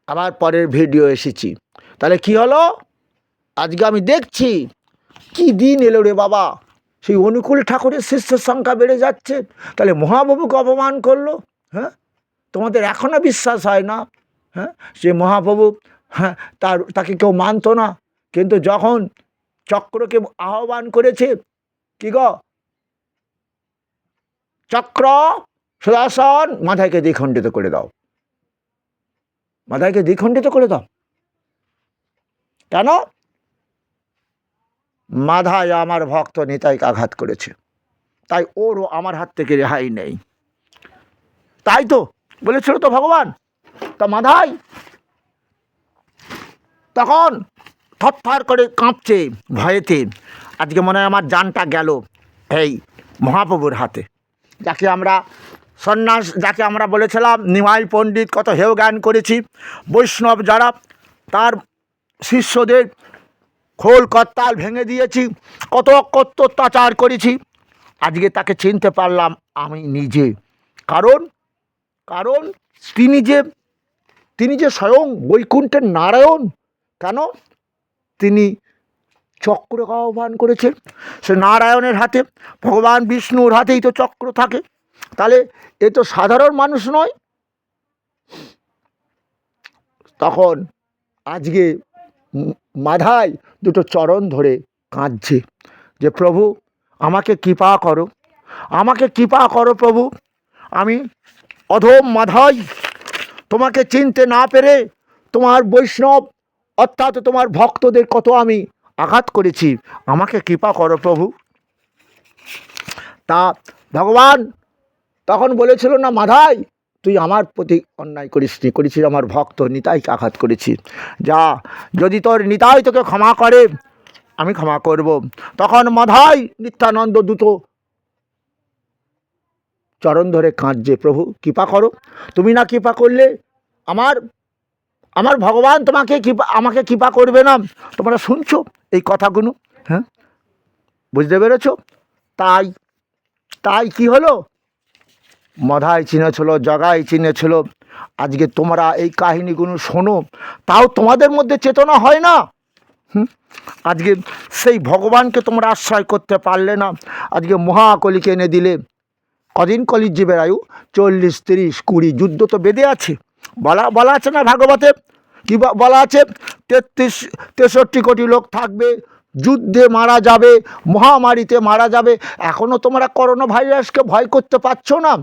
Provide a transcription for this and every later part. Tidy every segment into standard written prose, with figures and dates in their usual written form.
আবার পরের ভিডিও এসেছি। তাহলে কি হলো, আজকে আমি দেখছি কি দিন এলো রে বাবা, সেই অনুকূল ঠাকুরের শিষ্যের সংখ্যা বেড়ে যাচ্ছে। তাহলে মহাপ্রভুকে অপমান করলো। হ্যাঁ, তোমাদের এখনো বিশ্বাস হয় না? হ্যাঁ, সে মহাপ্রভু, হ্যাঁ, তাকে কেউ মানতো না, কিন্তু যখন চক্রকে আহ্বান করেছে, কি গো চক্র সুদর্শন, মাথাকে দ্বিখণ্ডিত করে দাও, মাথাকে দ্বিখণ্ডিত করে দাও। কেন? মাধায় আমার ভক্ত নিতাইকে আঘাত করেছে, তাই ওরও আমার হাত থেকে রেহাই নেই। তাই তো বলেছিল তো ভগবান। তা মাধাই তখন থরথর করে কাঁপছে ভয়েতে। আজকে মনে হয় আমার জানটা গেল এই মহাপ্রভুর হাতে, যাকে আমরা সন্ন্যাস, যাকে আমরা বলেছিলাম নিমাই পণ্ডিত, কত হেয় জ্ঞান করেছি, বৈষ্ণব যারা তার শিষ্যদের খোল করতাল ভেঙে দিয়েছি, কত অত্যাচার করেছি, আজকে তাকে চিনতে পারলাম আমি নিজে। কারণ কারণ তিনি যে স্বয়ং বৈকুণ্ঠের নারায়ণ। কেন? তিনি চক্র আহ্বান করেছেন। সে নারায়ণের হাতে, ভগবান বিষ্ণুর হাতেই তো চক্র থাকে। তাহলে এ তো সাধারণ মানুষ নয়। তখন আজকে মাধায় দুটো চরণ ধরে কাঁদছে যে প্রভু আমাকে কৃপা করো, আমাকে কৃপা করো প্রভু। আমি অধম মাধাই, তোমাকে চিনতে না পেরে তোমার বৈষ্ণব অর্থাৎ তোমার ভক্তদের কত আমি আঘাত করেছি, আমাকে কৃপা করো প্রভু। তা ভগবান তখন বলেছিল না, মাধাই তুই আমার প্রতি অন্যায় করিসনি, করেছিস আমার ভক্ত নিতাইকে আঘাত করেছিস, যা, যদি তোর নিতাই তোকে ক্ষমা করে আমি ক্ষমা করব। তখন মাধাই নিত্যানন্দ দুটো চরণ ধরে কাঁদছে, প্রভু কৃপা করো, তুমি না কৃপা করলে আমার আমার ভগবান তোমাকে আমাকে কৃপা করবে না। তোমরা শুনছো এই কথাগুলো? হ্যাঁ, বুঝতে পেরেছ? তাই তাই কি হলো, মাধাই চিনেছিল, জগাই চিনেছিল। আজকে তোমরা এই কাহিনীগুলো শোনো, তাও তোমাদের মধ্যে চেতনা হয় না। আজকে সেই ভগবানকে তোমরা আশ্রয় করতে পারলে না, আজকে মহাকলিকে এনে দিলে। কদিন কলির জীবের আয়ু? 40, 30, 20, যুদ্ধ তো বেঁধে আছে। বলা আছে না ভাগবতে, কি বলা আছে? 63 কোটি লোক থাকবে, যুদ্ধে মারা যাবে, মহামারীতে মারা যাবে। এখনও তোমরা করোনা ভাইরাসকে ভয় করতে পারছো না?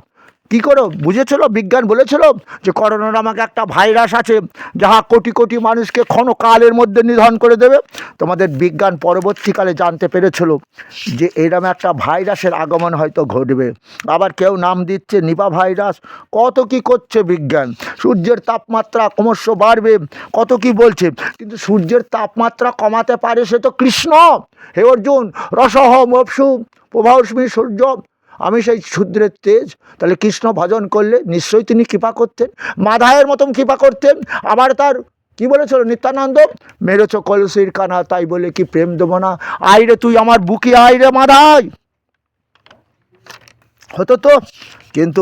কি করো বুঝেছিল? বিজ্ঞান বলেছিল যে করোনা নামক একটা ভাইরাস আছে, যাহা কোটি কোটি মানুষকে ক্ষণকালের মধ্যে নিধন করে দেবে। তোমাদের বিজ্ঞান পরবর্তীকালে জানতে পেরেছিল যে এরকম একটা ভাইরাসের আগমন হয়তো ঘটবে। আবার কেউ নাম দিচ্ছে নিপা ভাইরাস, কত কি করছে বিজ্ঞান। সূর্যের তাপমাত্রা ক্রমশ বাড়বে, কত কি বলছে, কিন্তু সূর্যের তাপমাত্রা কমাতে পারে সে তো কৃষ্ণ। হে অর্জুন, রসহ মপসু প্রভাস্মি সূর্য, আমি সেই শূদ্রের তেজ। তাহলে কৃষ্ণ ভজন করলে নিশ্চয়ই তিনি কৃপা করতেন, মাধায়ের মতন কৃপা করতেন। আবার তার কি বলেছিল নিত্যানন্দ, মেরেছ কলসির কানা, তাই বলে কি প্রেম দেবো না? আইরে তুই আমার বুকে আইরে মাধাই, হতো তো। কিন্তু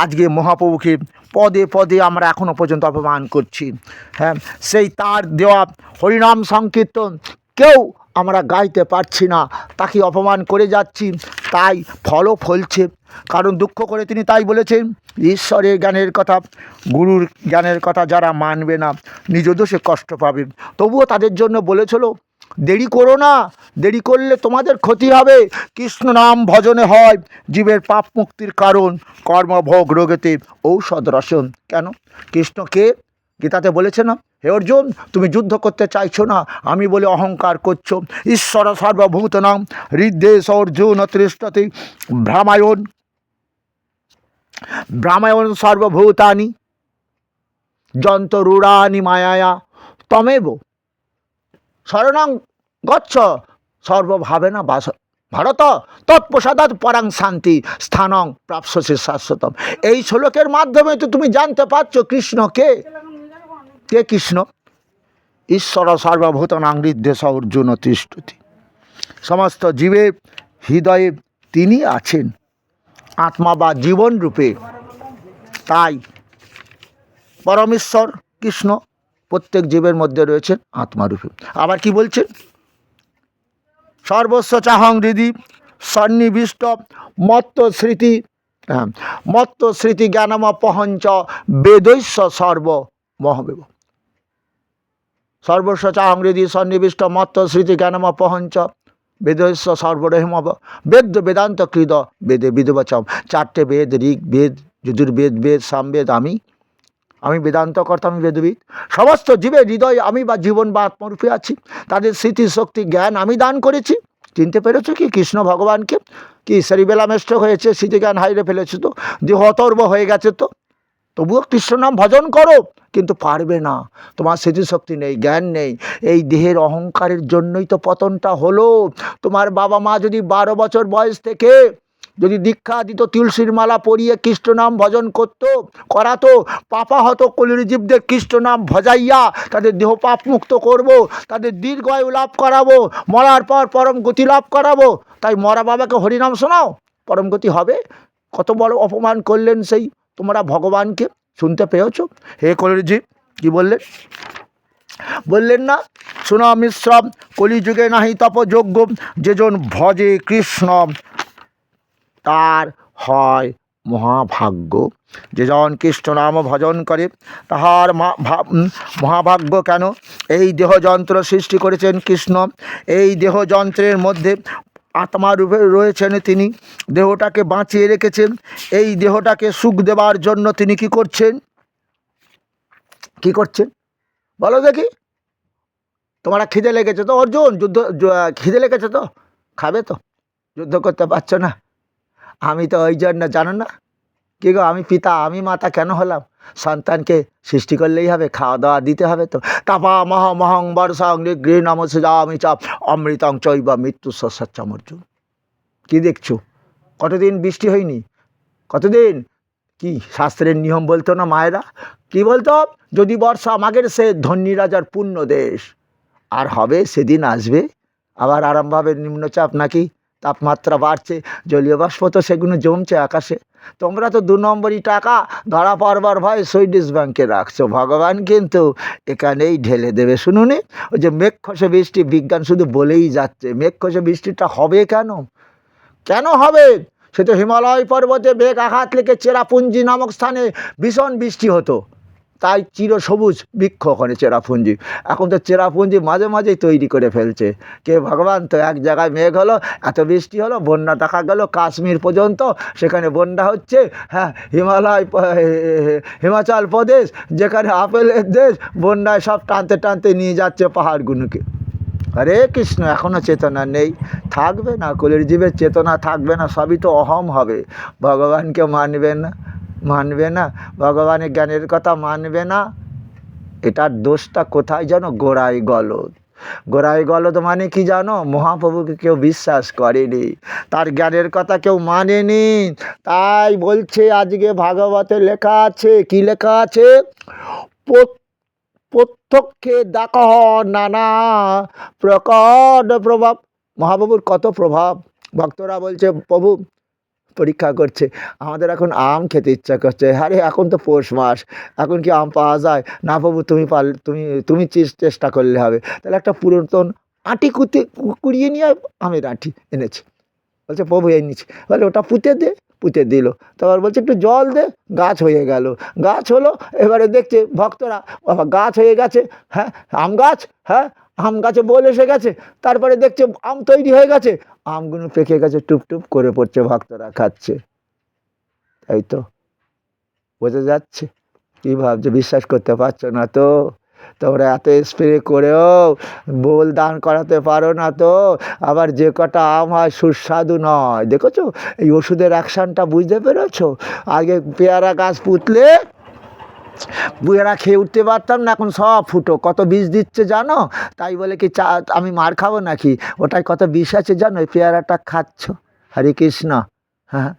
আজকে মহাপ্রভুকে পদে পদে আমরা এখনো পর্যন্ত অপমান করছি। হ্যাঁ, সেই তার দেওয়া হরিনাম সংকীর্তন কেউ আমরা গাইতে পারছি না, তাকে অপমান করে যাচ্ছি, তাই ফলও ফলছে। কারণ দুঃখ করে তিনি তাই বলেছেন, ঈশ্বরের জ্ঞানের কথা, গুরুর জ্ঞানের কথা যারা মানবে না নিজ দোষে কষ্ট পাবে। তবুও তাদের জন্য বলেছিল দেরি করো না, দেরি করলে তোমাদের ক্ষতি হবে। কৃষ্ণ নাম ভজনে হয় জীবের পাপ মুক্তির কারণ, কর্মভোগ রোগেতে ঔষধ রসন। কেন? কৃষ্ণকে গীতাতে বলেছে না, হে অর্জুন তুমি যুদ্ধ করতে চাইছো না, আমি বলে অহংকার করছো। ঈশ্বর সর্বভূতনাং হৃদ্দেশ অর্জুন তিষ্ঠতি ভ্রামায়ণ সর্বভূতানি যন্তরূঢ়ানি মায়ায়া তমেব শরণং গচ্ছ সর্বভাবেনা বাস ভারত তৎপ্রসাদাৎ পরাং শান্তি স্থানং প্রাপ্স্যসি শাশ্বতম। এই শ্লোকের মাধ্যমে তো তুমি জানতে পারছো কৃষ্ণ কে। কে কৃষ্ণ? ঈশ্বর সর্বভূতানাং হৃদ্দেশ অর্জুন তিষ্ঠতি, সমস্ত জীবের হৃদয়ে তিনি আছেন আত্মা বা জীবন রূপে। তাই পরমেশ্বর কৃষ্ণ প্রত্যেক জীবের মধ্যে রয়েছেন আত্মারূপে। আবার কি বলছেন? সর্বস্ব চাহং হৃদি সন্নিবিষ্ট মত্ত স্মৃতি, হ্যাঁ, মত্ত স্মৃতি জ্ঞানমপহঞ্চ বেদৈস্য সর্ব মহবেব। সর্বস্ব চাহং হৃদি সন্নিবিষ্ট মত্ত স্মৃতি জ্ঞানমপহঞ্চ বেদৈস্য সর্বরহিমব। বেদ বেদান্ত কৃদ বেদে বিদবচম। 4টে বেদ, ঋগ বেদ, যজুর্বেদ বেদ, সামবেদ, আমি বেদান্ত কর্তা, আমি বেদবিদ। সমস্ত জীবের হৃদয় আমি বা জীবন বা আত্মরূপে আছি। তাদের স্মৃতি শক্তি জ্ঞান আমি দান করেছি। চিনতে পেরেছো কি কৃষ্ণ ভগবানকে? কি সেরিবেলাম স্ট্রোক হয়েছে, স্মৃতি জ্ঞান হারিয়ে ফেলেছে, তো দেহ অতর্ব হয়ে গেছে, তো তবুও কৃষ্ণ নাম ভজন করো, কিন্তু পারবে না, তোমার স্মৃতিশক্তি নেই, জ্ঞান নেই। এই দেহের অহংকারের জন্যই তো পতনটা হলো। তোমার বাবা মা যদি 12 বছর বয়স থেকে যদি দীক্ষা দিত, তুলসীর মালা পরিয়ে কৃষ্ণ নাম ভজন করাতো, পাপা হতো কলির জীবদের কৃষ্ণ নাম ভজাইয়া তাদের দেহ পাপ মুক্ত করব, তাদের দীর্ঘায়ু লাভ করাবো, মরার পর পরম গতি লাভ করাবো। তাই মরা বাবাকে হরিনাম শোনাও, পরম গতি হবে। কত বড় অপমান করলেন সেই তোমরা ভগবানকে, শুনতে পেয়েছ? হে কলির জীব, কি বললেন? বললেন না, শোনা মিশ্র কলিযুগে নাহি তপযোগ্য, যেজন ভজে কৃষ্ণ তার হয় মহাভাগ্য। যেজন কৃষ্ণ নাম ভজন করে তাহার মহাভাগ্য। কেন? এই দেহযন্ত্র সৃষ্টি করেছেন কৃষ্ণ, এই দেহযন্ত্রের মধ্যে আত্মারূপে রয়েছেন তিনি, দেহটাকে বাঁচিয়ে রেখেছেন। এই দেহটাকে সুখ দেবার জন্য তিনি কি করছেন? কি করছেন বলো দেখি? তোমরা খিদে লেগেছে তো অর্জুন, খিদে লেগেছে তো, খাবে তো, যুদ্ধ করতে পারছো না। আমি তো ওই জন্য, জানো না কি গো, আমি পিতা আমি মাতা কেন হলাম? সন্তানকে সৃষ্টি করলেই হবে, খাওয়া দাওয়া দিতে হবে তো। তাপা মহং বর্ষাং নিগৃহ নমস্যামি চাপ অমৃতং চৈব মৃত্যু সচ্চাম। অর্জুন, কি দেখছো? কতদিন বৃষ্টি হয়নি, কতদিন? কি শাস্ত্রের নিয়ম বলতো না মায়েরা? কি বলতো? যদি বর্ষা মাগের সে ধন্যী রাজার পূর্ণ দেশ। আর হবে, সেদিন আসবে আবার আরামভাবে নিম্নচাপ, নাকি তাপমাত্রা বাড়ছে, জলীয় বাষ্প তো সেগুলো জমছে আকাশে। তোমরা তো 2 নম্বরই টাকা ধরা পড়বার ভয় সুইডিশ ব্যাংকে রাখছো। ভগবান কিন্তু এখানেই ঢেলে দেবে। শুনুনি, ওই যে মেঘ খসে বৃষ্টি, বিজ্ঞান শুধু বলেই যাচ্ছে, মেঘ খসে বৃষ্টিটা হবে কেন? কেন হবে? সে তো হিমালয় পর্বতে মেঘ আঘাত লেগে চেরাপুঞ্জি নামক স্থানে ভীষণ বৃষ্টি হতো, তাই চিরসবুজ বৃক্ষ ওখানে চেরাপুঞ্জি। এখন তো চেরাপুঞ্জি মাঝে মাঝেই তৈরি করে ফেলছে কে? ভগবান। তো এক জায়গায় মেঘ হলো, এত বৃষ্টি হলো, বন্যা দেখা গেল কাশ্মীর পর্যন্ত, সেখানে বন্যা হচ্ছে। হ্যাঁ, হিমাচল প্রদেশ যেখানে আপেলের দেশ, বন্যায় সব টানতে টানতে নিয়ে যাচ্ছে পাহাড়গুলোকে। হরে কৃষ্ণ, এখনও চেতনা নেই, থাকবে না। কলির জীবের চেতনা থাকবে না, সবই তো অহম হবে। ভগবানকে মানবে না, ভগবানের জ্ঞানের কথা মানবে না। এটার দোষটা কোথায় জানো? গোড়ায় গলদ। গোড়ায় গলদ মানে কি জানো? মহাপ্রভুকে কেউ বিশ্বাস করেনি, তার জ্ঞানের কথা কেউ মানেনি। তাই বলছে, আজকে ভাগবতে লেখা আছে, কি লেখা আছে? প্রত্যক্ষে দেখহ নানা প্রকট প্রভাব। মহাপ্রভুর কত প্রভাব। ভক্তরা বলছে, প্রভু পরীক্ষা করছে, আমাদের এখন আম খেতে ইচ্ছা করছে। আরে এখন তো পৌষ মাস, এখন কি আম পাওয়া যায়? না প্রভু, তুমি চেষ্টা করলে হবে। তাহলে একটা পুরাতন আঁটি কুড়িয়ে নিয়ে আমের আঁটি এনেছে। বলছে, প্রভু এই নিচ্ছে। বলে, ওটা পুঁতে দিল। তারপর বলছে, একটু জল দে, গাছ হয়ে গেল। গাছ হলো, এবারে দেখছে ভক্তরা, বাবা গাছ হয়ে গেছে, হ্যাঁ আম গাছ, হ্যাঁ আম গাছে বোল এসে গেছে। তারপরে দেখছে আম তৈরি হয়ে গেছে, আমগুলো পেকে গেছে, টুপ টুপ করে পড়ছে, ভক্তরা খাচ্ছে। তাই তো বোঝা যাচ্ছে। কী ভাবছে? বিশ্বাস করতে পারছো না তো? তোমরা এত স্প্রে করেও বোল দান করাতে পারো না তো? আবার যে কটা আম হয় সুস্বাদু নয়, দেখেছো? এই ওষুধের অ্যাকশানটা বুঝতে পেরেছো? আগে পেয়ারা গাছ পুঁতলে বুয়েরা খেয়ে উঠতে পারতাম না, এখন সব ফুটো। কত বিষ দিচ্ছে জানো? তাই বলে কি আমি মার খাবো নাকি? ওটাই কত বিষ আছে জানো? এই পেয়ারাটা খাচ্ছ। হরে কৃষ্ণ। হ্যাঁ,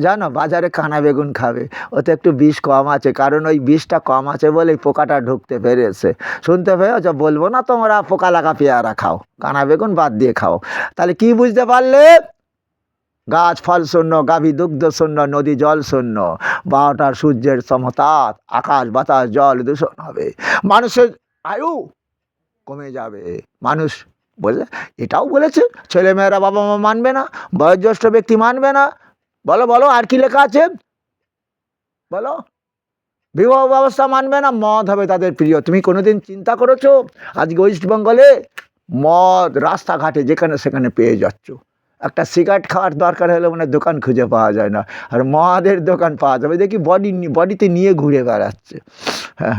জানো বাজারে কানা বেগুন খাবে, ওতে একটু বিষ কম আছে, কারণ ওই বিষটা কম আছে বলেই পোকাটা ঢুকতে পেরেছে। শুনতে পেয়েছ? বলবো না তোমরা পোকা লাগা পেয়ারা খাও, কানা বেগুন বাদ দিয়ে খাও। তাহলে কি বুঝতে পারলে? গাছ ফল শূন্য, গাভী দুগ্ধ শূন্য, নদী জল শূন্য, 12টার সূর্যের সমতাত আকাশ বাতাস জল দূষণ হবে। মানুষের আয়ু কমে যাবে। মানুষ বলে, এটাও বলেছে ছেলেমেয়েরা বাবা মা মানবে না, বয়োজ্যেষ্ঠ ব্যক্তি মানবে না। বলো বলো আর কি লেখা আছে বলো। বিবাহ ব্যবস্থা মানবে না, মদ হবে তাদের প্রিয়। তুমি কোনোদিন চিন্তা করেছো আজকে ওয়েস্ট বেঙ্গলে মদ রাস্তাঘাটে যেখানে সেখানে পেয়ে যাচ্ছ? একটা সিগারেট খাওয়ার দরকার হলে মানে দোকান খুঁজে পাওয়া যায় না, আর মদের দোকান পাওয়া যাবে দেখি বডিতে নিয়ে ঘুরে বেড়াচ্ছে। হ্যাঁ,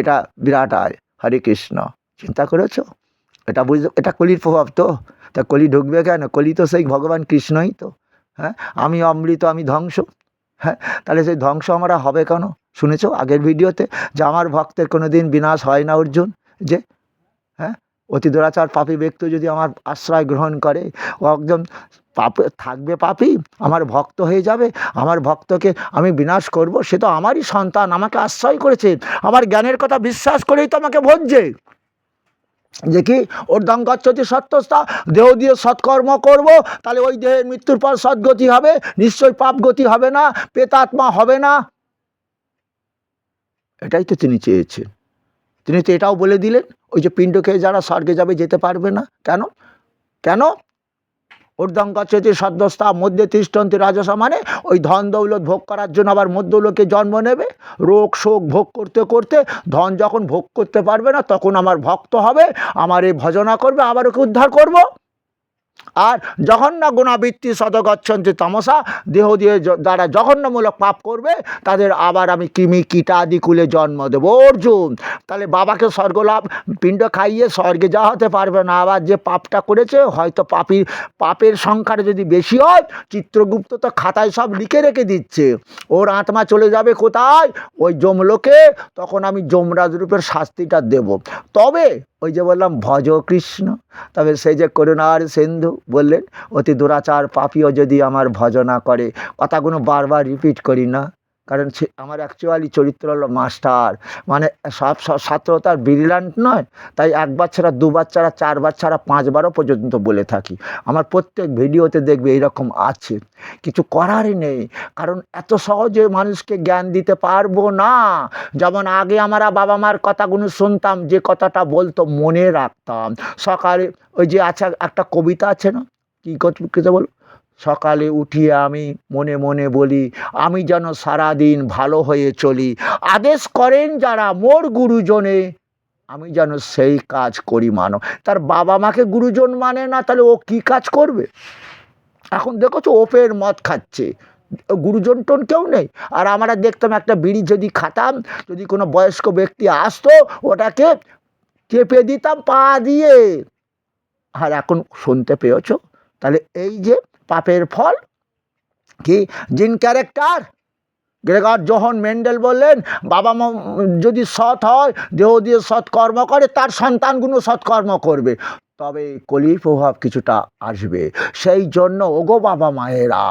এটা বিরাট আয়। হরে কৃষ্ণ। চিন্তা করেছো? এটা বুঝতে, এটা কলির প্রভাব তো। তা কলি ঢুকবে কেন? কলি তো সেই ভগবান কৃষ্ণই তো। হ্যাঁ, আমি অমৃত, আমি ধ্বংস। হ্যাঁ, তাহলে সেই ধ্বংস আমরা হবে কেন? শুনেছো আগের ভিডিওতে যে আমার ভক্তের কোনো দিন বিনাশ হয় না অর্জুন। যে হ্যাঁ, অতি দুরাচার পাপী ব্যক্তি যদি আমার আশ্রয় গ্রহণ করে, ও একদম পাপ থাকবে, পাপী আমার ভক্ত হয়ে যাবে, আমার ভক্তকে আমি বিনাশ করব। সে তো আমারই সন্তান, আমাকে আশ্রয় করেছে, আমার জ্ঞানের কথা বিশ্বাস করেই তো আমাকে ভজছে। যে কি ঊর্ধ্বং গচ্ছতি সত্যস্থা, দেহ দিয়ে সৎকর্ম করব, তাহলে ওই দেহের মৃত্যুর পর সদ্গতি হবে, নিশ্চয়ই পাপ গতি হবে না, প্রেতাত্মা হবে না। এটাই তো তিনি চেয়েছেন। তিনি তো এটাও বলে দিলেন, ওই যে পিণ্ড খেয়ে যারা স্বর্গে যাবে যেতে পারবে না। কেন? কেন? ঊর্ধ্বং গচ্ছতি সদ্যস্থা মধ্যে তিষ্ঠন্তি রাজসা, মানে ওই ধন দৌলত ভোগ করার জন্য আবার মধ্যলোকে জন্ম নেবে, রোগ শোক ভোগ করতে করতে ধন যখন ভোগ করতে পারবে না তখন আমার ভক্ত হবে, আমার এই ভজনা করবে, আবার ওকে উদ্ধার করব। আর জঘন্য গুণাবৃত্তি সদগচ্ছন্তি তামসা, দেহ দিয়ে যারা জঘন্যমূলক পাপ করবে তাদের আবার আমি কৃমি কীটাদি কুলে জন্ম দেবো। অর্জুন, তাহলে বাবাকে স্বর্গলাভ পিণ্ড খাইয়ে স্বর্গে যাওয়া হতে পারবে না। আবার যে পাপটা করেছে, হয়তো পাপের সংখ্যাটা যদি বেশি হয়, চিত্রগুপ্ত তো খাতায় সব লিখে রেখে দিচ্ছে, ওর আত্মা চলে যাবে কোথায়? ওই যমলোকে। তখন আমি যমরাজ রূপের শাস্তিটা দেব। তবে ওই যে বললাম ভজ কৃষ্ণ, তবে সেই যে করুণার সিন্ধু বললেন, অতি দুরাচার পাপীও যদি আমার ভজনা করে। কথাগুলো বারবার রিপিট করি না, কারণ আমার অ্যাকচুয়ালি চরিত্র হলো মাস্টার, মানে সব ছাত্র তার ব্রিলিয়ান্ট নয়, তাই একবার ছাড়া দুবার ছাড়া চারবার ছাড়া পাঁচবারও পর্যন্ত বলে থাকি। আমার প্রত্যেক ভিডিওতে দেখবে এইরকম আছে, কিছু করারই নেই, কারণ এত সহজে মানুষকে জ্ঞান দিতে পারবো না। যেমন আগে আমরা বাবা মার কথাগুলো শুনতাম, যে কথাটা বলতো মনে রাখতাম। সকালে ওই যে আচ্ছা একটা কবিতা আছে না, কী কথা বল, সকালে উঠিয়ে আমি মনে মনে বলি, আমি যেন সারাদিন ভালো হয়ে চলি, আদেশ করেন যারা মোর গুরুজনে, আমি যেন সেই কাজ করি মানো। তার বাবা মাকে গুরুজন মানে না, তাহলে ও কি কাজ করবে? এখন দেখছো ওপের মদ খাচ্ছে, গুরুজন টোন কেউ নেই। আর আমরা দেখতাম একটা বিড়ি যদি খাতাম, যদি কোনো বয়স্ক ব্যক্তি আসতো, ওটাকে চেপে দিতাম পা দিয়ে। আর এখন শুনতে পেয়েছো? তাহলে এই যে পাপের ফল কি, জিন ক্যারেক্টার। গ্রেগর জোহন মেন্ডেল বললেন, বাবা মা যদি সৎ হয়, দেহ দিয়ে সৎকর্ম করে, তার সন্তানগুলো সৎকর্ম করবে, তবে কলির প্রভাব কিছুটা আসবে। সেই জন্য ওগো বাবা মায়েরা,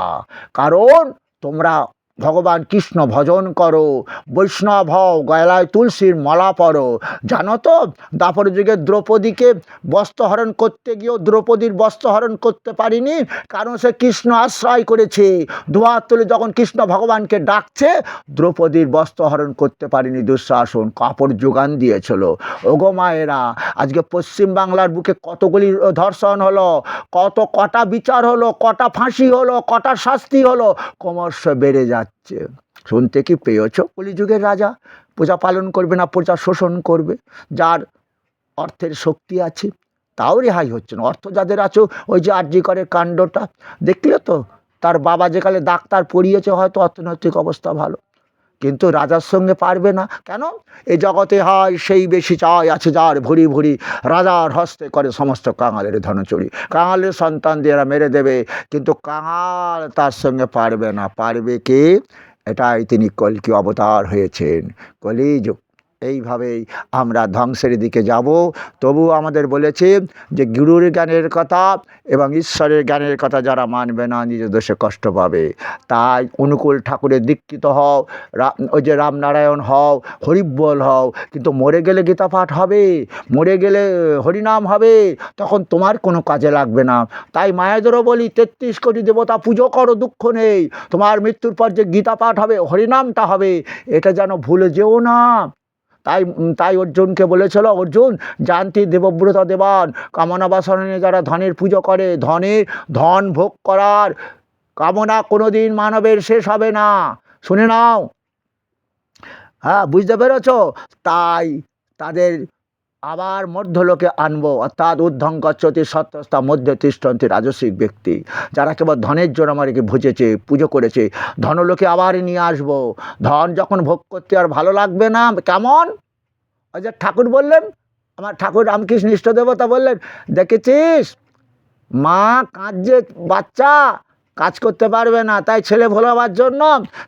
কারণ তোমরা ভগবান কৃষ্ণ ভজন করো, বৈষ্ণব হও, গলায় তুলসীর মালা পরো। জানো তো দাপর যুগে দ্রৌপদীকে বস্ত্রহরণ করতে গিয়েও দ্রৌপদীর বস্ত্রহরণ করতে পারিনি, কারণ সে কৃষ্ণ আশ্রয় করেছে। দুহাত তুলে যখন কৃষ্ণ ভগবানকে ডাকছে, দ্রৌপদীর বস্ত্রহরণ করতে পারিনি দুঃশাসন, কাপড় যোগান দিয়েছিল। ওগো মায়েরা, আজকে পশ্চিম বাংলার বুকে কতগুলি ধর্ষণ হলো, কটা বিচার হলো, কটা ফাঁসি হলো, কটা শাস্তি হলো, ক্রমশ বেড়ে যাচ্ছে। শুনতে কি পেয়েছ? কলিযুগের রাজা প্রজা পালন করবে না, প্রজা শোষণ করবে। যার অর্থের শক্তি আছে তাও রেহাই হচ্ছে না। অর্থ যাদের আছে, ওই যে আরজি করে কাণ্ডটা দেখলে তো, তার বাবা যেখানে ডাক্তার পড়িয়েছে, হয়তো অর্থনৈতিক অবস্থা ভালো, কিন্তু রাজার সঙ্গে পারবে না। কেন? এ জগতে হয় সেই বেশি চায়, আছে যার ভরি ভরি, রাজার হস্তে করে সমস্ত কাঙালের ধনচুরি। কাঙালের সন্তান দিয়ে এরা মেরে দেবে, কিন্তু কাঙাল তার সঙ্গে পারবে না। পারবে কে? এটাই তিনি কল্কি অবতার হয়েছেন, কলিযুগ। এইভাবেই আমরা ধ্বংসের দিকে যাব। তবু আমাদের বলেছে যে গুরুর জ্ঞানের কথা এবং ঈশ্বরের জ্ঞানের কথা যারা মানবে না, নিজ দোষে কষ্ট পাবে। তাই অনুকূল ঠাকুরের দীক্ষিত হও, ওই যে রামনারায়ণ হও, হরিবোল হও, কিন্তু মরে গেলে গীতা পাঠ হবে, মরে গেলে হরিনাম হবে, তখন তোমার কোনো কাজে লাগবে না। তাই মায়েদেরও বলি, ৩৩ কোটি দেবতা পুজো করো, দুঃখ নেই, তোমার মৃত্যুর পর যে গীতা পাঠ হবে, হরিনামটা হবে, এটা যেন ভুলে যেও না। তাই তাই অর্জুনকে বলেছিল, অর্জুন জানতি দেবব্রত দেবান, কামনা বাসনা নিয়ে যারা ধনের পুজো করে, ধন ভোগ করার কামনা কোনোদিন মানবের শেষ হবে না। শুনে নাও, হ্যাঁ, বুঝতে পেরেছ? তাই তাদের আবার মধ্যলোকে আনবো, অর্থাৎ ঊর্ধ্বং গচ্ছতি সত্যস্তা মধ্যে তিষ্ঠন্তি রাজসিক ব্যক্তি, যারা কেবল ধনের জন্য আমাকে ভুজেছে, পুজো করেছে, ধনলোকে আবার নিয়ে আসবো। ধন যখন ভোগ করতে আর ভালো লাগবে না, কেমন? ওই যে ঠাকুর বললেন, আমার ঠাকুর রামকৃষ্ণ ইষ্ট দেবতা বললেন, দেখেছিস মা কাঁদছে, বাচ্চা কাজ করতে পারবে না, তাই ছেলে ভোলাবার জন্য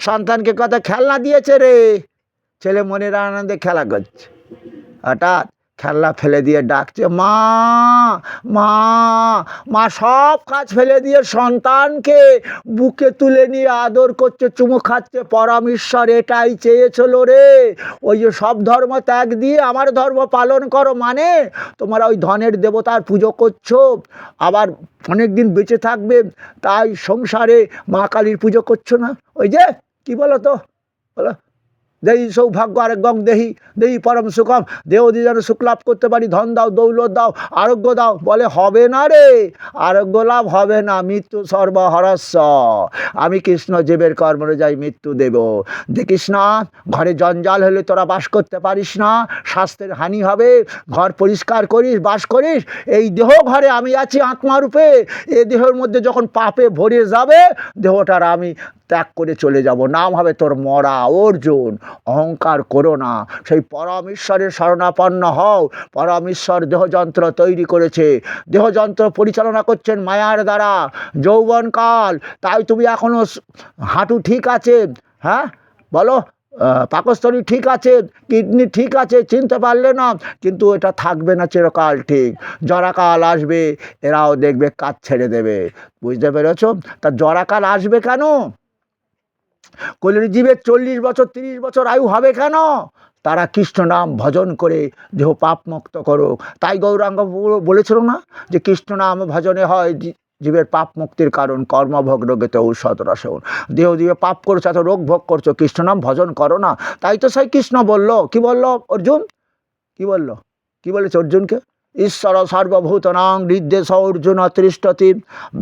সন্তানকে কত খেলনা দিয়েছে রে। ছেলে মনের আনন্দে খেলা করছে, হঠাৎ খেলনা ফেলে দিয়ে ডাকছে, মা মা মা। সব কাজ ফেলে দিয়ে সন্তানকে বুকে তুলে নিয়ে আদর করছে, চুমু খাচ্ছে। পরমেশ্বর এটাই চেয়েছিল রে। ওই যে সব ধর্ম ত্যাগ দিয়ে আমার ধর্ম পালন করো, মানে তোমরা ওই ধনের দেবতার পুজো করছো, আবার অনেক দিন বেঁচে থাকবে, তাই সংসারে মা কালীর পুজো করছো না। ওই যে কি বলো তো, বলো, দেহি সৌভাগ্য আরোগ্যং দেহি, দেহি পরম সুখম, দেহ দিয়ে যেন সুখ লাভ করতে পারি, ধন দাও, দৌলত দাও, আরোগ্য দাও। বলে হবে না রে, আরোগ্য লাভ হবে না, মৃত্যু সর্বহরস্য। আমি কৃষ্ণ জীবের কর্মরে যাই মৃত্যু দেব। দেখিস না, ঘরে জঞ্জাল হলে তোরা বাস করতে পারিস না, স্বাস্থ্যের হানি হবে। ঘর পরিষ্কার করিস, বাস করিস। এই দেহ ঘরে আমি আছি আত্মারূপে, এ দেহের মধ্যে যখন পাপে ভরে যাবে, দেহটার আমি ত্যাগ করে চলে যাব, নাম হবে তোর মরা। অর্জুন, অহংকার করো না, সেই পরমেশ্বরের শরণাপন্ন হও। পরমেশ্বর দেহযন্ত্র তৈরি করেছে, দেহযন্ত্র পরিচালনা করছেন মায়ার দ্বারা, যৌবনকাল। তাই তুমি এখনো হাঁটু ঠিক আছে, হ্যাঁ বলো, পাকস্থলী ঠিক আছে, কিডনি ঠিক আছে, চিনতে পারলে না, কিন্তু এটা থাকবে না চিরকাল ঠিক। জরাকাল আসবে, এরাও দেখবে কাজ ছেড়ে দেবে। বুঝতে পেরেছ? তা জরাকাল আসবে কেন? কলির জীবের 40 বছর 30 বছর আয়ু হবে কেন? তারা কৃষ্ণ নাম ভজন করে দেহ পাপ মুক্ত করো। তাই গৌরাঙ্গ বলেছিল না যে কৃষ্ণ নাম ভজনে হয় জীবের পাপ মুক্তির কারণ, কর্মভোগ রোগেতে ঔষধ রসন। দেহ দিয়ে পাপ করছো, এত রোগ ভোগ করছো, কৃষ্ণ নাম ভজন করো না। তাই তো সেই কৃষ্ণ বলল, কি বলল অর্জুন, কি বলল, কি বলেছে অর্জুনকে? ঈশ্বর সর্বভূতানাং নির্দেশ অর্জুন তিষ্ঠতি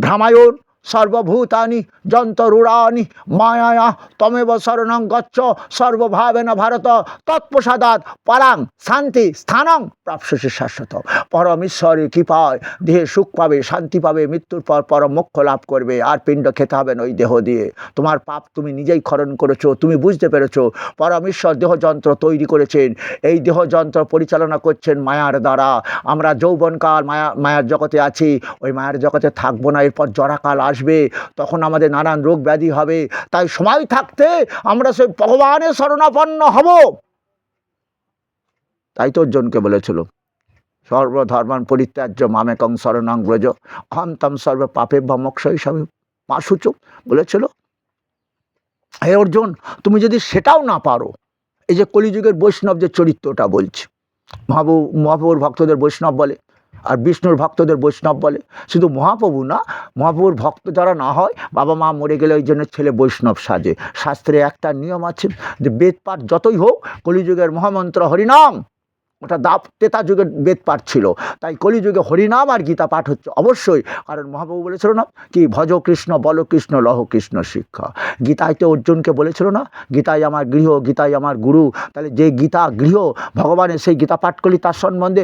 ভ্রামায়ণ সর্বভূতানি যন্তরূঢ়ানি মায়ায়া তমেব শরণং গচ্ছ সর্বভাবেন ভারত তৎপ্রসাদাৎ পরাং শান্তি স্থানং প্রাপ্স্যসি শাশ্বত। পরমেশ্বরের কৃপায় দেহে সুখ পাবে, শান্তি পাবে, মৃত্যুর পর পরম মোক্ষ লাভ করবে। আর পিণ্ড খেতে হবে না ওই দেহ দিয়ে। তোমার পাপ তুমি নিজেই খরণ করেছো, তুমি বুঝতে পেরেছো। পরমেশ্বর দেহযন্ত্র তৈরি করেছেন, এই দেহযন্ত্র পরিচালনা করছেন মায়ার দ্বারা। আমরা যৌবনকাল মায়ার জগতে আছি, ওই মায়ার জগতে থাকবো না, এরপর জরাকাল আসবে, তখন আমাদের নানান রোগ ব্যাধি হবে। তাই সময় থাকতে আমরা সেই ভগবানের শরণাপন্ন হব। তাই তো অর্জুনকে বলেছিল, সর্বধর্মান পরিত্যাজ্য মামেকং শরণং ব্রজ অহং তম সর্ব পাপেভ্য মোক্ষয়িষ্যামি মা শুচো বলেছিল। হে অর্জুন, তুমি যদি সেটাও না পারো, এই যে কলিযুগের বৈষ্ণব যে চরিত্রটা বলছি, মহাপ্রভুর ভক্তদের বৈষ্ণব বলে, আর বিষ্ণুর ভক্তদের বৈষ্ণব বলে। শুধু মহাপ্রভু না, মহাপ্রভুর ভক্ত যারা না হয়, বাবা মা মরে গেলে ওই জন্য ছেলে বৈষ্ণব সাজে। শাস্ত্রে একটা নিয়ম আছে যে বেদপাঠ যতই হোক, কলিযুগের মহামন্ত্র হরিনাম, ওটা ত্রেতা যুগের বেদপাঠ ছিল, তাই কলিযুগে হরিনাম আর গীতা পাঠ হচ্ছে অবশ্যই। কারণ মহাপ্রভু বলেছিল না কি, ভজ কৃষ্ণ বল কৃষ্ণ লহ কৃষ্ণ শিক্ষা। গীতায় তো অর্জুনকে বলেছিল না, গীতাই আমার গৃহ, গীতাই আমার গুরু। তাহলে যে গীতা গৃহ ভগবানের, সেই গীতা পাঠ করলে তার সম্বন্ধে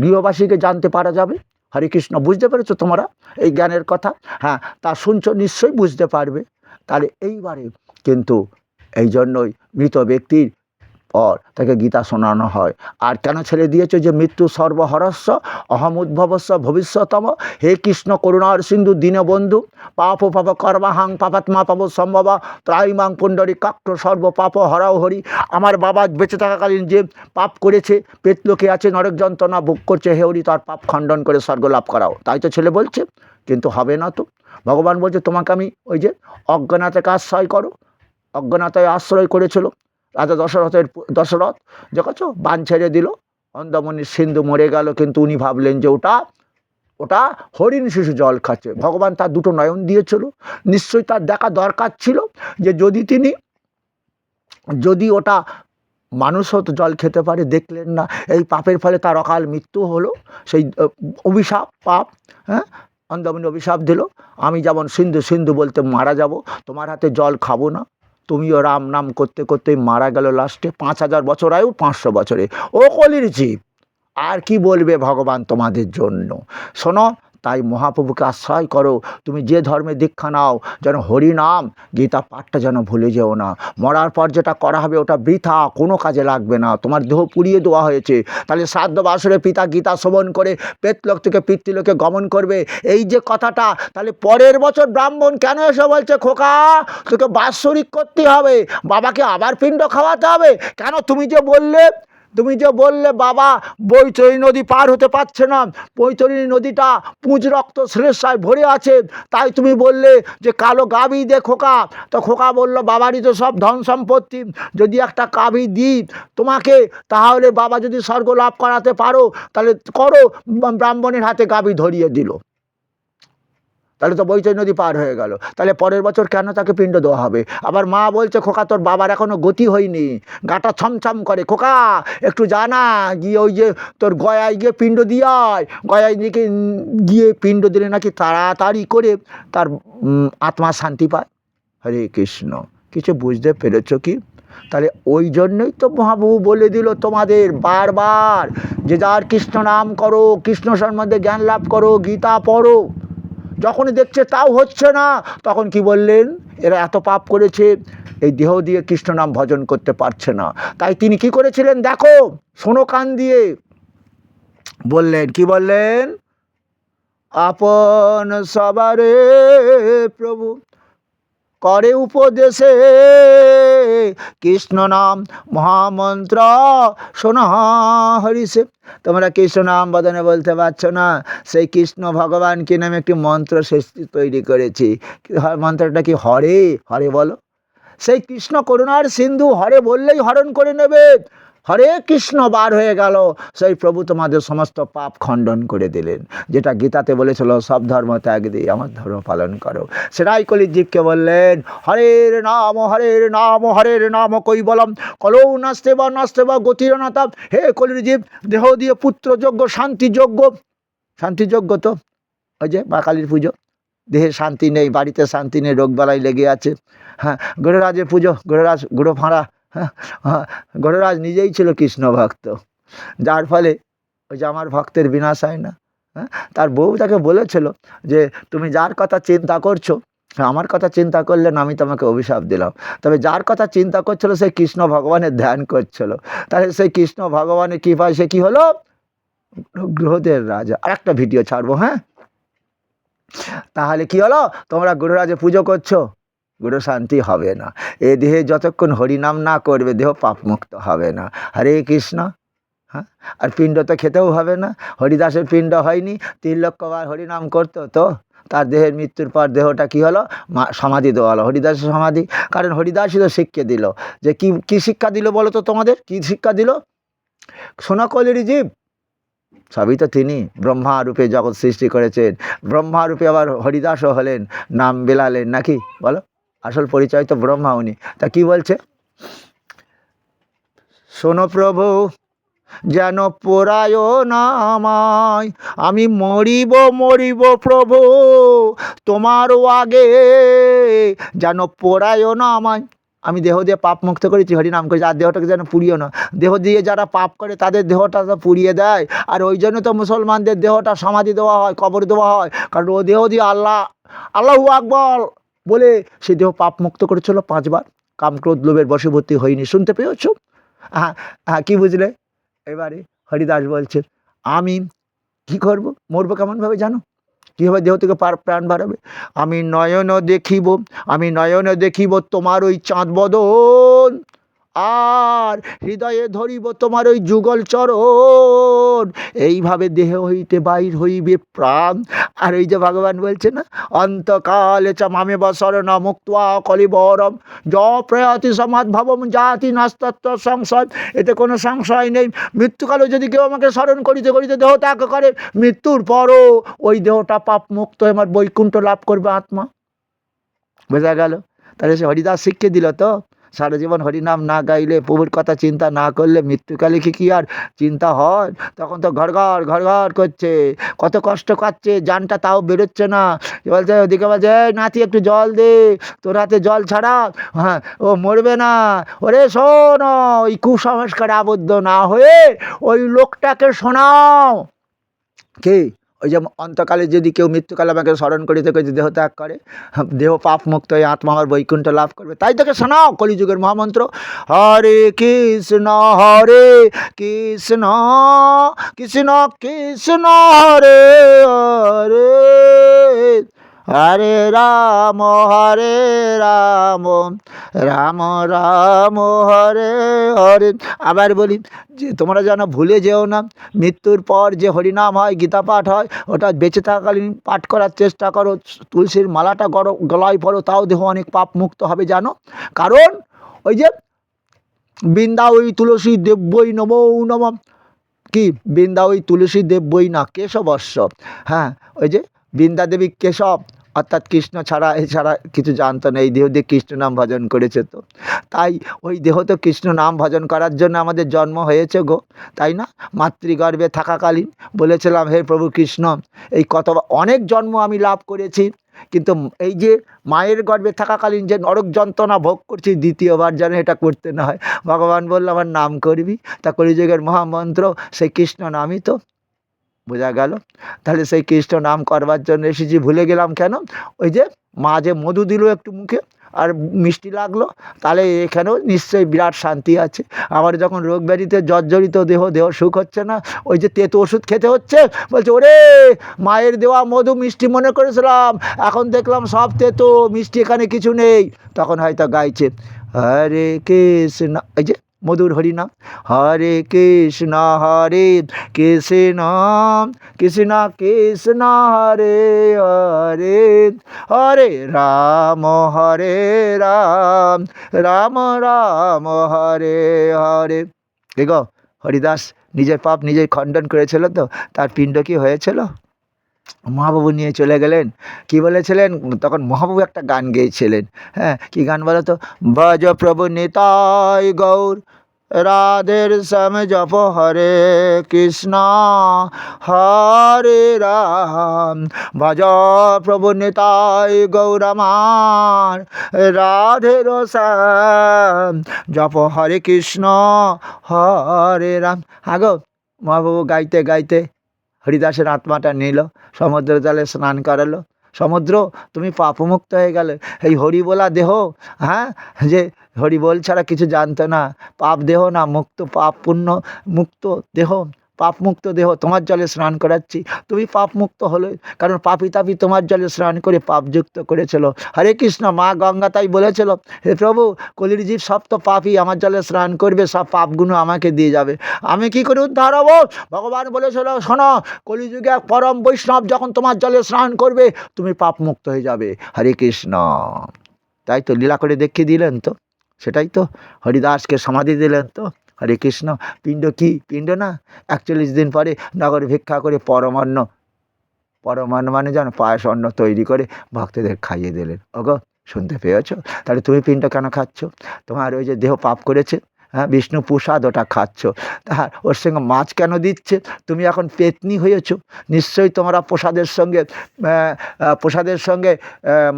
গৃহবাসীকে জানতে পারা যাবে। হরে কৃষ্ণ, বুঝতে পেরেছো তোমরা এই জ্ঞানের কথা? হ্যাঁ, তা শুনছো, নিশ্চয়ই বুঝতে পারবে। তাহলে এইবারে কিন্তু এই জন্যই মৃত ব্যক্তির পর তাকে গীতা শোনানো হয়। আর কেন ছেড়ে দিয়েছে? যে মৃত্যু সর্বহরস্য অহম উদ্ভবস্য ভবিষ্যতম। হে কৃষ্ণ করুণার সিন্ধু দীনবন্ধু, পাপ পাপ কর্মাহাং পাপাত্মা পাপ সম্ভব ত্রাইমাং পুণ্ডরী কাক্ষ সর্ব পাপ হরাও হরি। আমার বাবা বেঁচে থাকাকালীন যে পাপ করেছে, পেতলোকে আছে, নরক যন্ত্রণা ভোগ করছে, হে হরি তার পাপ খণ্ডন করে স্বর্গ লাভ করাও। তাই তো ছেলে বলছে, কিন্তু হবে না তো। ভগবান বলছে তোমাকে আমি ওই যে অজ্ঞানতাকে আশ্রয় করো। অজ্ঞানতায় আশ্রয় করেছিল রাজা দশরথ, দেখেছ, বান ছেড়ে দিল, অন্ধমনির সিন্ধু মরে গেল, কিন্তু উনি ভাবলেন যে ওটা হরিণ শিশু জল খাচ্ছে। ভগবান তার দুটো নয়ন দিয়েছিল, নিশ্চয়ই তার দেখা দরকার ছিল যে যদি ওটা মানুষও তো জল খেতে পারে, দেখলেন না? এই পাপের ফলে তার অকাল মৃত্যু হলো। সেই অভিশাপ, পাপ, হ্যাঁ, অন্ধমুনি অভিশাপ দিল, আমি যেমন সিন্ধু সিন্ধু বলতে মারা যাব, তোমার হাতে জল খাবো না। তুমিও রাম নাম করতে করতেই মারা গেল লাস্টে। 5,000 বছর আয়ু 500 বছরে। ও কলির জীব, আর কি বলবে ভগবান তোমাদের জন্য? শোনো, তাই মহাপ্রভুকে আশ্রয় করো। তুমি যে ধর্মে দীক্ষা নাও, যেন হরিনাম গীতা পাঠটা যেন ভুলে যেও না। মরার পর যেটা করা হবে ওটা বৃথা, কোনো কাজে লাগবে না। তোমার দেহ পুড়িয়ে দেওয়া হয়েছে, তাহলে শ্রাদ্ধ বাসরে পিতা গীতা শ্রবণ করে পেতলোক থেকে পিতৃলোকে গমন করবে। এই যে কথাটা, তাহলে পরের বছর ব্রাহ্মণ কেন এসে বলছে খোকা তোকে বাৎসরিক করতে হবে, বাবাকে আবার পিণ্ড খাওয়াতে হবে? কেন? তুমি যে বললে বাবা বৈতরণী নদী পার হতে পারছে না, বৈতরণী নদীটা পুঁজ রক্ত শ্লেষায় ভরে আছে, তাই তুমি বললে যে কালো গাভী দে খোকা। তো খোকা বলল বাবারই তো সব ধন সম্পত্তি, যদি একটা গাভী দিই তোমাকে, তাহলে বাবা যদি স্বর্গ লাভ করাতে পারো তাহলে করো। ব্রাহ্মণের হাতে গাভী ধরিয়ে দিল, তাহলে তো বৈতরণী নদী পার হয়ে গেল। তাহলে পরের বছর কেন তাকে পিণ্ড দেওয়া হবে? আবার মা বলছে খোকা তোর বাবার এখনো গতি হয়নি, গাটা ছমছম করে, খোকা একটু জানা গিয়ে ওই যে তোর গয়ায় গিয়ে পিণ্ড দিয়ে আয়। গয়ায় গিয়ে পিণ্ড দিলে নাকি তাড়াতাড়ি করে তার আত্মা শান্তি পায়। হরে কৃষ্ণ, কিছু বুঝতে পেরেছ কি? তাহলে ওই জন্যই তো মহাপ্রভু বলে দিল তোমাদের বারবার যে যার কৃষ্ণ নাম করো, কৃষ্ণ সম্বন্ধে জ্ঞান লাভ করো, গীতা পড়ো। যখনই দেখছে তাও হচ্ছে না, তখন কি বললেন? এরা এত পাপ করেছে, এই দেহ দিয়ে কৃষ্ণ নাম ভজন করতে পারছে না। তাই তিনি কি করেছিলেন দেখো, শোনো কান দিয়ে, বললেন কি বললেন? আপন সবারে প্রভু করে উপদেশে, কৃষ্ণ নাম মহামন্ত্র শোনা হরিষে। তোমরা কৃষ্ণ নাম বদনে বলতে পারছো না, সেই কৃষ্ণ ভগবান কি নামে একটি মন্ত্র তৈরি করেছি। মন্ত্রটা কি? হরে। হরে বলো। সেই কৃষ্ণ করুণার সিন্ধু, হরে বললেই হরণ করে নেবে। হরে কৃষ্ণ বার হয়ে গেল, সেই প্রভু তোমাদের সমস্ত পাপ খণ্ডন করে দিলেন। যেটা গীতাতে বলেছিল সব ধর্ম ত্যাগ দিয়ে আমার ধর্ম পালন করো, সেটাই কলির জীবকে বললেন হরের নাম হরের নাম হরের নাম কৈবলম কলৌ নাস্তে বা গতির নাতাম। হে কলির জীব, দেহ দিয়ে পুত্রযজ্ঞ শান্তিযজ্ঞ, শান্তিযজ্ঞ তো ওই যে মা কালীর পুজো, দেহে শান্তি নেই, বাড়িতে শান্তি নেই, রোগবালাই লেগে আছে। হ্যাঁ, গরুরাজের পুজো, গরুরাজ গুঁড়ো ফাঁড়া। হ্যাঁ, গরুরাজ নিজেই ছিল কৃষ্ণ ভক্ত, যার ফলে ওই যে আমার ভক্তের বিনাশ হয় না। হ্যাঁ, তার বউ তাকে বলেছিল যে তুমি যার কথা চিন্তা করছো, আমার কথা চিন্তা করলে না আমি তোমাকে অভিশাপ দিলাম। তবে যার কথা চিন্তা করছিল সেই কৃষ্ণ ভগবানের ধ্যান করছিল, তাহলে সেই কৃষ্ণ ভগবানের কৃপায় সে কি হলো? গ্রহদের রাজা। আর একটা ভিডিও ছাড়বো। হ্যাঁ, তাহলে কি হলো? তোমরা গুরুরাজে পুজো করছো, গুরু শান্তি হবে না। এ দেহে যতক্ষণ হরিনাম না করবে দেহ পাপমুক্ত হবে না। হরে কৃষ্ণ। হ্যাঁ, আর পিণ্ড তো খেতেও হবে না। হরিদাসের পিণ্ড হয়নি, 3 লক্ষবার হরিনাম করতো তো তার দেহের মৃত্যুর পর দেহটা কি হলো? সমাধি দেওয়া হলো, হরিদাসের সমাধি। কারণ হরিদাসই তো শিক্ষা দিল। যে কি শিক্ষা দিল বলো তো তোমাদের? কি শিক্ষা দিল? সোনা কলির জীব, সবই তো তিনি ব্রহ্মা রূপে জগৎ সৃষ্টি করেছেন। ব্রহ্মা রূপে আবার হরিদাসও হলেন, নাম বেলালেন নাকি? বলো, আসল পরিচয় তো ব্রহ্মা উনি। তা কি বলছে? শোনো প্রভু, যেন পোড়ায় না আমায়, আমি মরিব প্রভু তোমারও আগে, যেন পোড়ায় না আমায়। আমি দেহ দিয়ে পাপ মুক্ত করেছি, হরিনাম করেছি, আর দেহটাকে যেন পুড়িও না। দেহ দিয়ে যারা পাপ করে তাদের দেহটা তো পুড়িয়ে দেয়। আর ওই জন্য তো মুসলমানদের দেহটা সমাধি দেওয়া হয়, কবর দেওয়া হয়। কারণ ও দেহ দিয়ে আল্লাহু আকবার বলে সে দেহ পাপ মুক্ত করেছিল 5 বার। কাম ক্রোধ লোভের বশবর্তী হয়নি। শুনতে পেয়েছো? হ্যাঁ হ্যাঁ, কি বুঝলে? এবারে হরিদাস বলছেন আমি কি করব, মরবো কেমনভাবে জানো? কীভাবে দেহ থেকে প্রাণ বাড়াবে? আমি নয়ন দেখিব তোমার ওই চাঁদ বদন, আর হৃদয়ে ধরিব তোমার ওই যুগল চরণ, এইভাবে দেহ হইতে বাইর হইবে প্রাণ। আর ওই যে ভগবান বলছে না, অন্তকালে চ মামে বসরণ মুক্তা কলিবরম য প্রয়াতি সমাদ্ভবম জাতি নাস্তত্ব সংশয়। এতে কোনো সংশয় নেই। মৃত্যুকালে যদি কেউ আমাকে স্মরণ করিতে করিতে দেহ ত্যাগ করে, মৃত্যুর পরও ওই দেহটা পাপ মুক্ত হয়ে আমার বৈকুণ্ঠ লাভ করবে আত্মা। বোঝা গেল? তাহলে সে হরিদাস শিক্ষা দিল তো, সারা জীবন হরিনাম না গাইলে, প্রভুর কথা চিন্তা না করলে মৃত্যুকালে কি আর চিন্তা হয়? তখন তো ঘর ঘর করছে, কত কষ্ট পাচ্ছে, জানটা তাও বেরোচ্ছে না। বলছে, ওদিকে বলছে, এই নাতি একটু জল দে, তোর হাতে জল ছাড়া হ্যাঁ ও মরবে না। ওরে শোন, ওই কুসংস্কারে আবদ্ধ না হয়ে ওই লোকটাকে শোনাও। কে? ওই যে অন্তকালে যদি কেউ মৃত্যুকালে আমাকে স্মরণ করিতে করিতে দেহ ত্যাগ করে, দেহ পাপ মুক্ত হয়ে আত্মা আমার বৈকুণ্ঠ লাভ করবে। তাই তোকে শোনাও কলিযুগের মহামন্ত্র, হরে কৃষ্ণ কৃষ্ণ কৃষ্ণ কৃষ্ণ হরে হরে, হরে রাম রাম রাম হরে হরে। আবার বলি যে তোমরা যেন ভুলে যেও না, মৃত্যুর পর যে হরিনাম হয়, গীতা পাঠ হয়, ওটা বেঁচে থাকাকালীন পাঠ করার চেষ্টা করো। তুলসীর মালাটা গলায় পড়ো, তাও দেহ অনেক পাপ মুক্ত হবে জানো। কারণ ওই যে বৃন্দা ওই তুলসী দেব্যই নমো নমঃ, কি বৃন্দা ওই তুলসী দেব্যই না কেশবস্য। হ্যাঁ, ওই যে বৃন্দা দেবী কেশব, অর্থাৎ কৃষ্ণ ছাড়া এছাড়া কিছু জানতো না। এই দেহ দিয়ে কৃষ্ণ নাম ভজন করেছে, তো তাই ওই দেহ তো কৃষ্ণ নাম ভজন করার জন্য আমাদের জন্ম হয়েছে গো, তাই না? মাতৃগর্ভে থাকাকালীন বলেছিলাম, হে প্রভু কৃষ্ণ, এই কত অনেক জন্ম আমি লাভ করেছি, কিন্তু এই যে মায়ের গর্ভে থাকাকালীন যে নরক যন্ত্রণা ভোগ করছি, দ্বিতীয়বার যেন এটা করতে না হয়। ভগবান বলল, আমার নাম করবি। তা কলিযুগের মহামন্ত্র সেই কৃষ্ণ নামই তো। বোঝা গেল? তাহলে সেই কৃষ্ণ নাম করবার জন্য এসেছি, ভুলে গেলাম কেন? ওই যে মা যে মধু দিল একটু মুখে আর মিষ্টি লাগলো, তাহলে এখানেও নিশ্চয়ই বিরাট শান্তি আছে। আবার যখন রোগ ব্যাধিতে জর্জরিত দেহ সুখ হচ্ছে না, ওই যে তেতো ওষুধ খেতে হচ্ছে, বলছে, ওরে মায়ের দেওয়া মধু মিষ্টি মনে করেছিলাম, এখন দেখলাম সব তেতো, মিষ্টি এখানে কিছু নেই। তখন হয়তো গাইছে, হরে কৃষ্ণ, এই যে মধুর হরিনাম, হরে কৃষ্ণ কৃষ্ণ কৃষ্ণ কৃষ্ণ হরে হরে, হরে রাম রাম রাম হরে হরে। দেখো হরিদাস নিজের পাপ নিজেই খণ্ডন করেছিল, তো তার পিণ্ড কি হয়েছিল? মহাপ্রভু নিয়ে চলে গেলেন। কি বলেছিলেন তখন? মহাপ্রভু একটা গান গেয়েছিলেন। হ্যাঁ, কি গান বলো তো? ভজ প্রভু নিতাই গৌর রাধের শ্যাম জপ হরে কৃষ্ণ হরে রাম, ভজ প্রভু নিতাই গৌর আমার রাধের শ্যাম জপ হরে কৃষ্ণ হরে রাম। আগো মহাপ্রভু গাইতে গাইতে হরিদাসের আত্মাটা নিল, সমুদ্র জলে স্নান করালো। সমুদ্র, তুমি পাপমুক্ত হয়ে গেলে। এই হরি বলা দেহ, হ্যাঁ, যে হরি বল ছাড়া কিছু জানতো না, পাপ দেহ না, মুক্ত পাপ পুণ্য মুক্ত দেহ, পাপ মুক্ত দেহ তোমার জলে স্নান করাচ্ছি। তুমি পাপ মুক্ত হলে, কারণ পাপি তাপি তোমার জলে স্নান করে পাপযুক্ত করেছিল। হরে কৃষ্ণ। মা গঙ্গা তাই বলেছিল, হে প্রভু, কলির জীব সব তো পাপই, আমার জলে স্নান করবে, সব পাপগুলো আমাকে দিয়ে যাবে, আমি কি করে উদ্ধার হব? ভগবান বলেছিল, শোনো, কলিযুগে পরম বৈষ্ণব যখন তোমার জলে স্নান করবে, তুমি পাপ মুক্ত হয়ে যাবে। হরে কৃষ্ণ। তাই তো লীলা করে দেখিয়ে দিলেন তো, সেটাই তো, হরিদাসকে সমাধি দিলেন তো। হরে কৃষ্ণ। পিণ্ড কি? পিণ্ড না, 41 দিন পরে নগর ভিক্ষা করে পরমান্ন মানে জানো, পায়েস অন্ন তৈরি করে ভক্তদের খাইয়ে দিলেন। ওগো, শুনতে পেয়েছ? তাহলে তুমি পিণ্ড কেন খাচ্ছ? তোমার ওই যে দেহ পাপ করেছে, হ্যাঁ, বিষ্ণু প্রসাদ ওটা খাচ্ছ, তার ওর সঙ্গে মাছ কেন দিচ্ছে? তুমি এখন পেতনি হয়েছ, নিশ্চয়ই তোমরা প্রসাদের সঙ্গে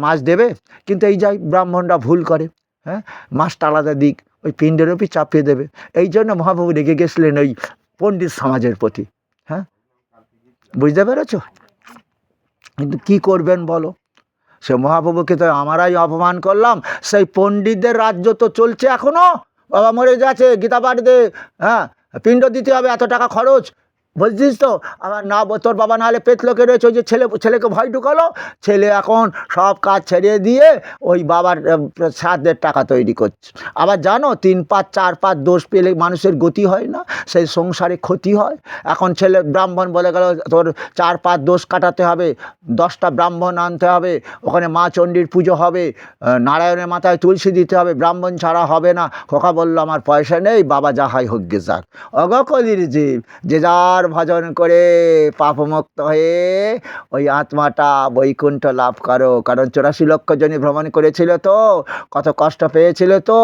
মাছ দেবে। কিন্তু এই যাই ব্রাহ্মণরা ভুল করে, হ্যাঁ, মাছটা আলাদা দিক, ওই পিণ্ডের ওপর চাপিয়ে দেবে। এই জন্য মহাপ্রভু রেগে গেছিলেন ওই পণ্ডিত সমাজের প্রতি। হ্যাঁ, বুঝতে পেরেছ? কিন্তু কী করবেন বলো? সে মহাপ্রভুকে তো আমরাই অপমান করলাম। সেই পণ্ডিতদের রাজ্য তো চলছে এখনও। বাবা মরে যাচ্ছে, গীতা পাঠ দে, হ্যাঁ, পিণ্ড দিতে হবে, এত টাকা খরচ, বুঝছিস তো? আমার না, তোর বাবা না হলে পেট লোকে রয়েছে, ওই যে ছেলেকে ভয় ঢুকালো, ছেলে এখন সব কাজ ছেড়ে দিয়ে ওই বাবার শ্রাদ্ধের টাকা তৈরি করছে। আবার জানো, 3 পাত 4 পাত দোষ পেলে মানুষের গতি হয় না, সেই সংসারে ক্ষতি হয়। এখন ছেলে ব্রাহ্মণ বলে গেল, তোর 4 পাত দোষ কাটাতে হবে, 10টা ব্রাহ্মণ আনতে হবে, ওখানে মা চণ্ডীর পুজো হবে, নারায়ণের মাথায় তুলসী দিতে হবে, ব্রাহ্মণ ছাড়া হবে না। খোকা বলল, আমার পয়সা নেই, বাবা যা হয় হোক গে যাক। অগকলির জীব, যে যার ভজন করে পাপমুক্ত হয়ে ওই আত্মাটা বৈকুণ্ঠ লাভ করো। কারণ 84 লক্ষ জনই ভ্রমণ করেছিল তো, কত কষ্ট পেয়েছিল তো,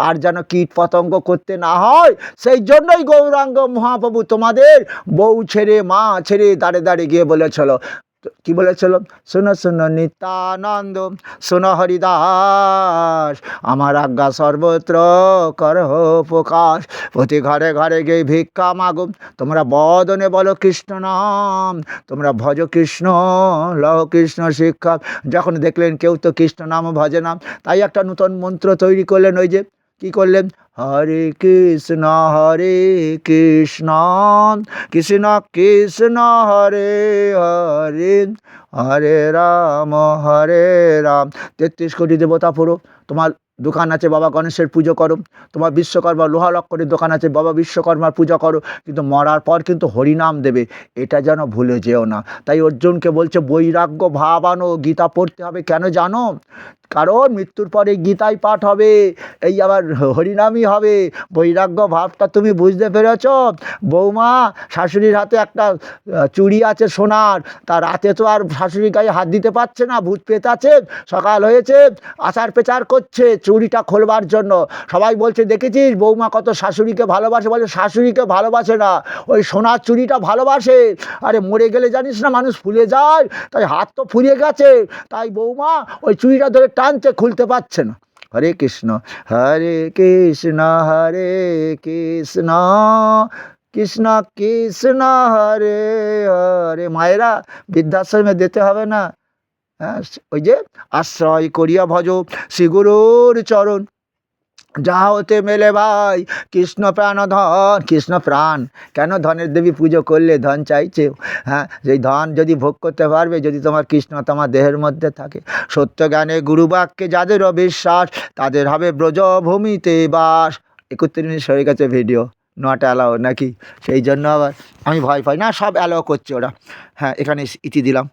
আর যেন কীট পতঙ্গ করতে না হয় সেই জন্যই গৌরাঙ্গ মহাপ্রভু তোমাদের বউ ছেড়ে মা ছেড়ে দাঁড়ে দাঁড়িয়ে গিয়ে বলেছিল, কি বলেছিল? শোনো শোনো নিত্যানন্দ, শোনো হরিদাস, আমার আজ্ঞা সর্বত্র করহ প্রকাশ, প্রতি ঘরে ঘরে গিয়ে ভিক্ষা মাগো, তোমরা বদনে বলো কৃষ্ণ নাম, তোমরা ভজ কৃষ্ণ, লহ কৃষ্ণ শিক্ষা। যখন দেখলেন কেউ তো কৃষ্ণ নাম ভজে না, তাই একটা নূতন মন্ত্র তৈরি করলেন। ওই যে কি করলেন? হরে কৃষ্ণ কৃষ্ণ কৃষ্ণ হরে হরে, হরে রাম 33 কোটি দেবতা পুরো। তোমার দোকান আছে, বাবা গণেশের পুজো করো। তোমার বিশ্বকর্মা লোহা লক্করের দোকান আছে, বাবা বিশ্বকর্মার পূজা করো। কিন্তু মরার পর কিন্তু হরিনাম দেবে, এটা যেন ভুলে যেও না। তাই অর্জুনকে বলছে বৈরাগ্য ভাব আনো, গীতা পড়তে হবে। কেন জানো? কারণ মৃত্যুর পরে গীতাই পাঠ হবে, এই আবার হরিনামই হবে। বৈরাগ্য ভাবটা তুমি বুঝতে পেরেছ? বৌমা, শাশুড়ির হাতে একটা চুড়ি আছে সোনার, তার রাতে তো আর শাশুড়ির গায়ে হাত দিতে পারছে না, ভূত পেত আছে। সকাল হয়েছে, আচার পেচার করছে চুড়িটা খোলবার জন্য। সবাই বলছে দেখেছিস বৌমা কত শাশুড়িকে ভালোবাসে। বলে শাশুড়িকে ভালোবাসে না, ওই সোনার চুড়িটা ভালোবাসে। আরে মরে গেলে জানিস না মানুষ ফুলে যায়, তাই হাত তো ফুরিয়ে গেছে, তাই বৌমা ওই চুড়িটা ধরে টানছে, খুলতে পারছে না। হরে কৃষ্ণ হরে কৃষ্ণ কৃষ্ণ কৃষ্ণ হরে হরে। মায়েরা, বৃদ্ধাশ্রমে দিতে হবে না। হ্যাঁ, ওই যে আশ্রয় করিয়া ভজ শ্রী গুরুর চরণ, যাহা হতে মেলে ভাই কৃষ্ণ প্রাণ ধন। কৃষ্ণ প্রাণ কেন? ধনের দেবী পুজো করলে ধন চাইছে। হ্যাঁ, সেই ধন যদি ভোগ করতে পারবে, যদি তোমার কৃষ্ণ তোমার দেহের মধ্যে থাকে। সত্য জ্ঞানে গুরুবাক্যে যাদের অবিশ্বাস, তাদের হবে ব্রজভূমিতে বাস। 31 মিনিট হয়ে গেছে ভিডিও, নট অ্যালাউ নাকি? সেই জন্য আবার আমি ভয় পাই না, সব অ্যালাউ করছে ওরা। হ্যাঁ, এখানে ইতি দিলাম।